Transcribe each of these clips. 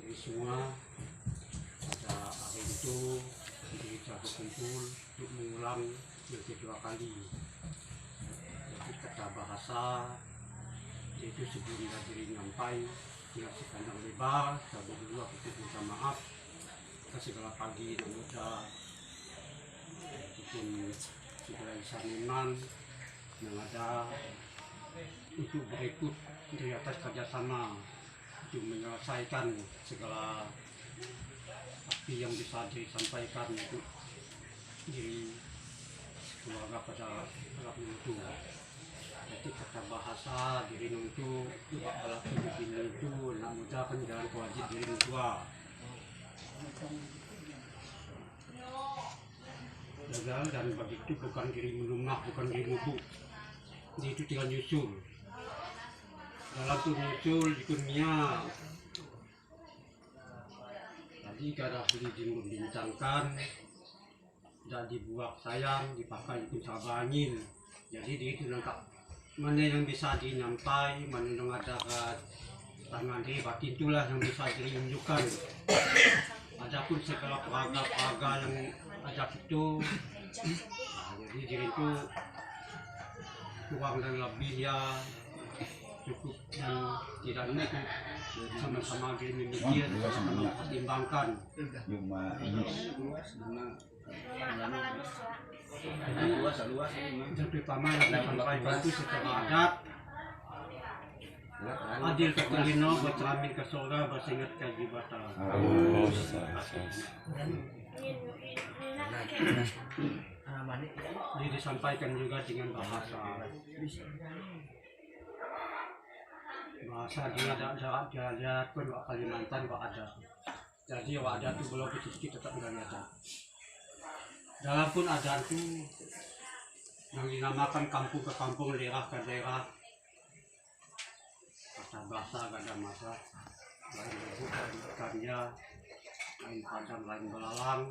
Jadi semua pada hari itu kita berkumpul untuk mengulang yang kedua kali. Jadi kata bahasa yaitu sebelum diri nyampai dengan sekandang lebar, sabar dulu aku minta maaf ke segala pagi dan muda ataupun segala saniman yang ada untuk berikut di atas kerjasama untuk menyelesaikan segala api yang bisa disampaikan untuk diri keluarga pada alat itu. Jadi kata bahasa diri itu alat begini itu nak mudah kan jalan kewajib diri tua. Gagal dan begitu bukan diri menumah, bukan diri nubuh. Jadi itu tinggal nyusul. Dalam tuh nyusul di dunia. Tadi kada boleh dibincangkan, tidak dibuat sayang, dipakai itu cabai angin. Jadi di itu lengkap. Mana yang bisa dinyampai, mana yang ada tangan diri batin itulah yang bisa ditunjukkan. Adapun segala peraga-peraga yang ada itu, jadi diri itu kurang dan lebih ya cukup dan tidak cukup, sama-sama diri memikir, sama-sama pertimbangkan. Jadi pertama yang disampaikan itu secara adat, adil ke telino, bercermin ke surga, bersingat ke jibatan. Jadi disampaikan juga dengan bahasa di ada pun Kalimantan ada. Jadi ada tu belum sedikit tetap ada. Dalam pun ada tu yang dinamakan kampung ke kampung, daerah ke daerah. Kata bahasa gak ada masa, lain bukan ikannya, lain padang, lain belalang.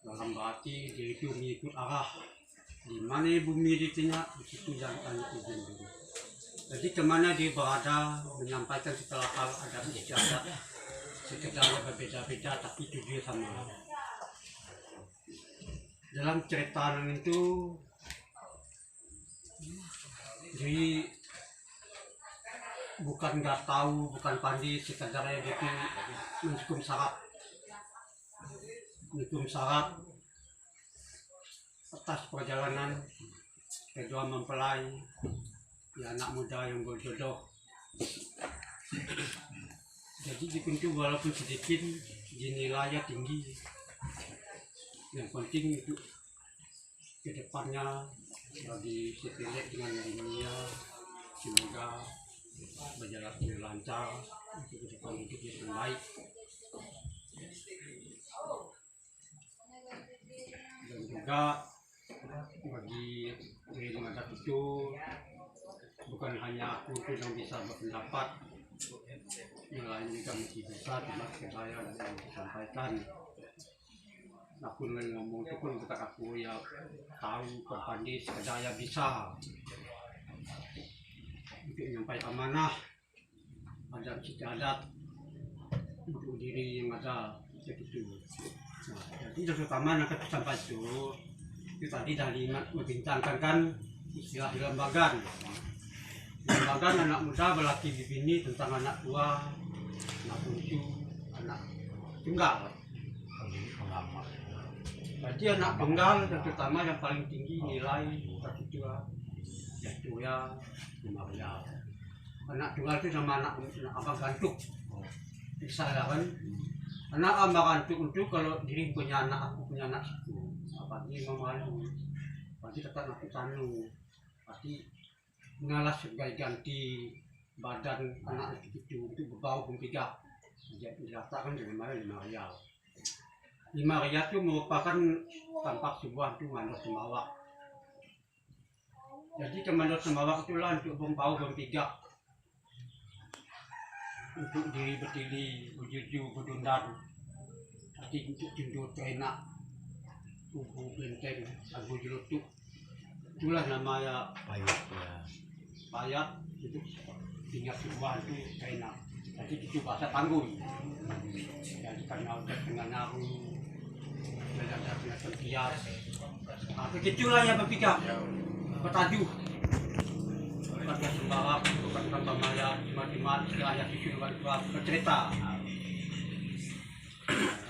Dalam berarti dia itu mengikut arah di mana bumi ditinya, di situ jalan tanya izin dulu. Jadi kemana dia berada menyampaikan segala hal ada istiadat, sekedarnya berbeda-beda tapi tujuan sama. Dalam cerita itu, jadi bukan nggak tahu, bukan pandai, sekedarnya dia itu menghukum syarat atas perjalanan kedua mempelai ya anak muda yang berjodoh. Jadi di pintu walaupun sedikit dinilainya tinggi, yang penting itu kedepannya bagi si pilek dengan dunia semoga berjalan lancar untuk ke depan hidup yang baik. Dan juga bagi diri masyarakat itu bukan hanya aku yang bisa berpendapat, yang lain juga mesti bisa, tidak saya yang disampaikan. Aku ngomong itu pun bukan aku ya tahu berpandai sekadar bisa untuk menyampaikan amanah adat istiadat untuk diri yang ada begitu. Nah, jadi yang pertama yang kita sampai itu tadi dari membincangkan kan istilah lembagaan. Lembagaan anak muda berlaki bini tentang anak tua, anak bungsu, anak tunggal. Jadi anak tunggal yang pertama yang paling tinggi nilai itu ya 5 real. Anak tunggal itu sama anak abang gantuk. Bisa kan? Anak abang gantuk itu kalau diri punya anak, aku punya anak itu, apa ini memalu, pasti tetap aku tanu, pasti ngalah sebagai ganti badan anak itu berbau pun tidak. Jadi dirasakan dengan mana 5 real. 5 real itu merupakan tampak sebuah itu mandor semawak. Jadi mandor semawak itulah untuk berbau berpijak, untuk diri berdiri, berjuju, berdundar, hati untuk tunduk enak, tubuh benteng, lagu jelutuk. Itulah namanya payat itu tinggal sebuah itu enak. Jadi itu bahasa Tanggun. Jadi karena udah dengan nyaru, belajar dengan tempias. Nah, begitulah yang berpikir, bertajuh. Bukan sembarang, bukan pemaya, cuma ayat susu bercerita.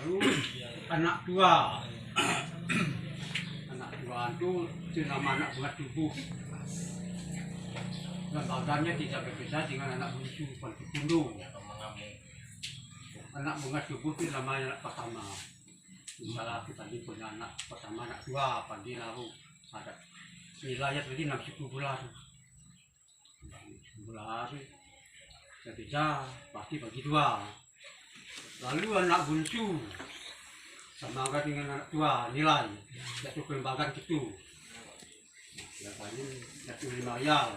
Lalu anak dua itu nama anak bunga tubuh. Lembaganya tidak berbeda dengan anak bungsu seperti kundu. Anak bunga tubuh itu namanya anak pertama. Misalnya kita tadi punya anak pertama, anak dua, pagi lalu ada wilayah tadi 60 bulan. Bulan ketiga pasti bagi dua. Lalu anak bungsu sama dengan anak tua nilai jatuh kelembagaan gitu. Biasanya jatuh 5 rial.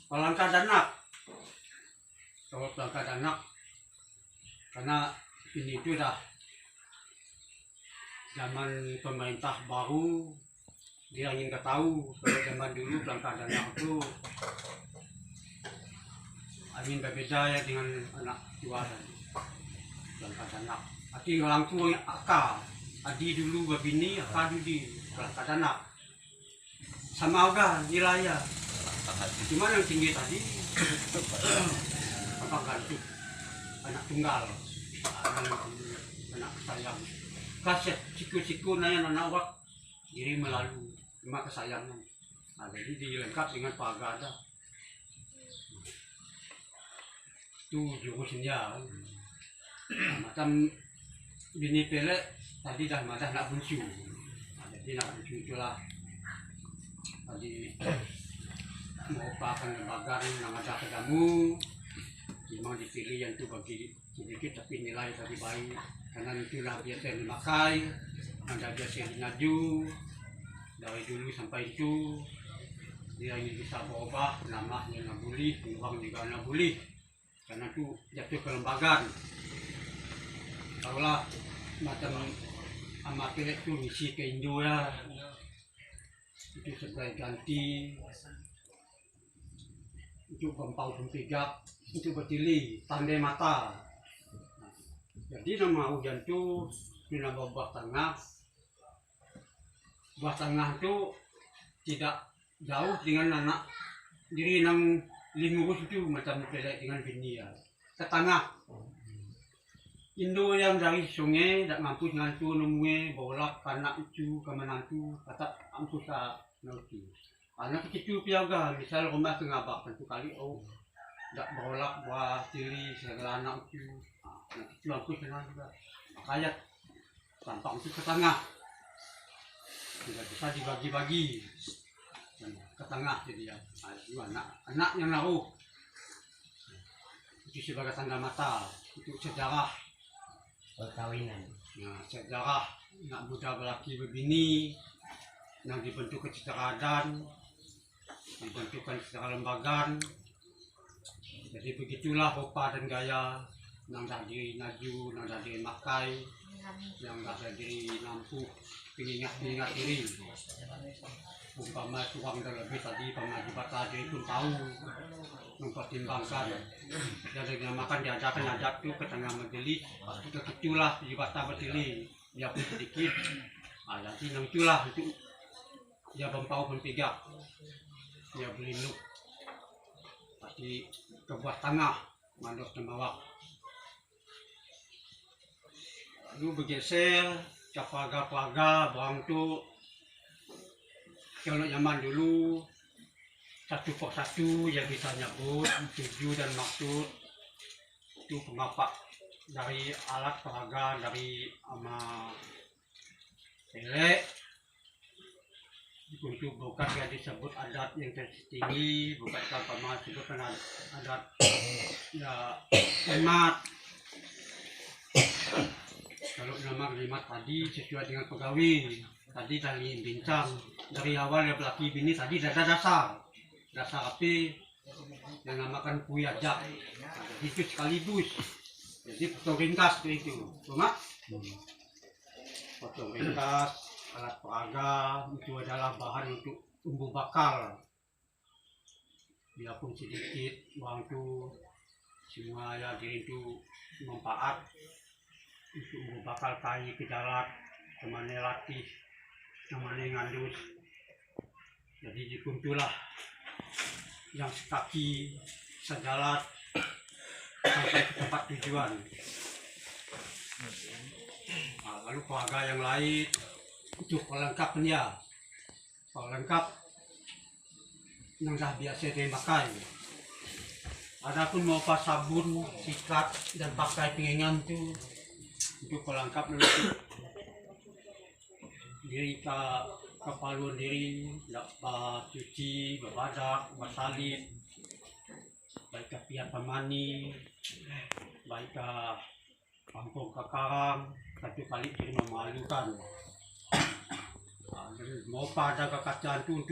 Pelangkat anak, kalau pelangkat anak, karena ini itu dah zaman pemerintah baru, dia ingin ketahui kalau zaman dulu pelangkat anak itu ingin berbeda ya dengan anak tua tadi. Pelangkat anak, arti orang tua yang akal, adi dulu berbini, akal dulu di pelangkat anak, sama juga nilainya. Cuma yang tinggi tadi apa gantung anak tunggal, anak sayang kasih siku-siku nanya anak wak diri melalui cuma kesayangan. Nah, jadi dilengkap dengan pagada itu jurusnya. Nah, macam bini pelek tadi dah madah nak bungsu. Nah, jadi nak bungsu itulah tadi merupakan lembaga yang ada kedamu. Memang dipilih yang itu bagi sedikit tapi nilai tadi baik, karena itulah biasa dimakai, ada biasa dinaju dari dulu sampai itu. Dia ini bisa berubah namanya nabuli, uang juga nabuli, karena itu jatuh ke lembaga. Tahulah macam amatir itu misi ke Indo ya, itu sebagai ganti itu bempau pempigap itu bertili tandai mata. Nah, jadi nama hujan itu nama buah tengah. Buah tengah itu tidak jauh dengan anak diri nang lingurus itu macam beda dengan bini ya. Setengah Indo yang dari sungai tak ngampus ngantu nemue bolak anak itu ke menantu kata ampus tak nanti. Anak kecil piaga, misal rumah tengah tentu kali tak bolak buah diri segala anak itu. Anak kecil aku senang juga. Makanya tampak itu ke tengah. Tidak bisa dibagi-bagi ke tengah jadi ya. Anak yang naruh itu sebagai tanda mata, itu sejarah perkawinan. Nah, sejarah nak muda berlaki berbini yang dibentuk kecerdasan, dibentukkan secara lembagaan. Jadi begitulah rupa dan gaya yang dari naju, yang dari makai, yang dari lampu pengingat diri. Umpama kurang dan lebih tadi pengajibat tadi pun tahu mempertimbangkan. Jadi dinamakan diadakan adab itu ke tengah majelis, itu itulah jibata berdiri, dia pun sedikit. Nah, jadi yang itulah itu dia bempau pempigap, dia berlindung pasti ke buah tengah mandor temawak. Lalu bergeser ke pagar-pagar bang tu. Kalau zaman dulu satu persatu yang bisa nyebut tujuh dan maksud itu pengapak dari alat peraga dari ama pelek. Untuk bukan yang disebut adat yang tertinggi, bukan tanpa disebutkan adat ya hemat. Kalau nama hemat tadi sesuai dengan pegawai. Tadi dari bincang dari awal yang laki bini tadi ada dasar api yang namakan kuyajak. Itu sekaligus. Jadi foto ringkas itu, cuma foto ringkas alat peraga itu adalah bahan untuk bumbu bakar. Biarpun sedikit uang itu semua ya diri itu manfaat untuk membakar kayu ke jalan, kemana latih, kemana ngandus. Jadi dikuntulah yang sekaki, sejalan sampai ke tempat tujuan. Nah, lalu keluarga yang lain untuk perlengkapannya, pelengkap yang dah biasa dipakai. Adapun mau pas sabun, sikat dan pakai pinggan tu untuk pelengkap dulu diri ke paluan diri, nak cuci, berbadak, bersalin, baik ke pihak pemani, baik ke kampung ke karang, satu kali jadi memalukan. Mau pada kekacauan tu untuk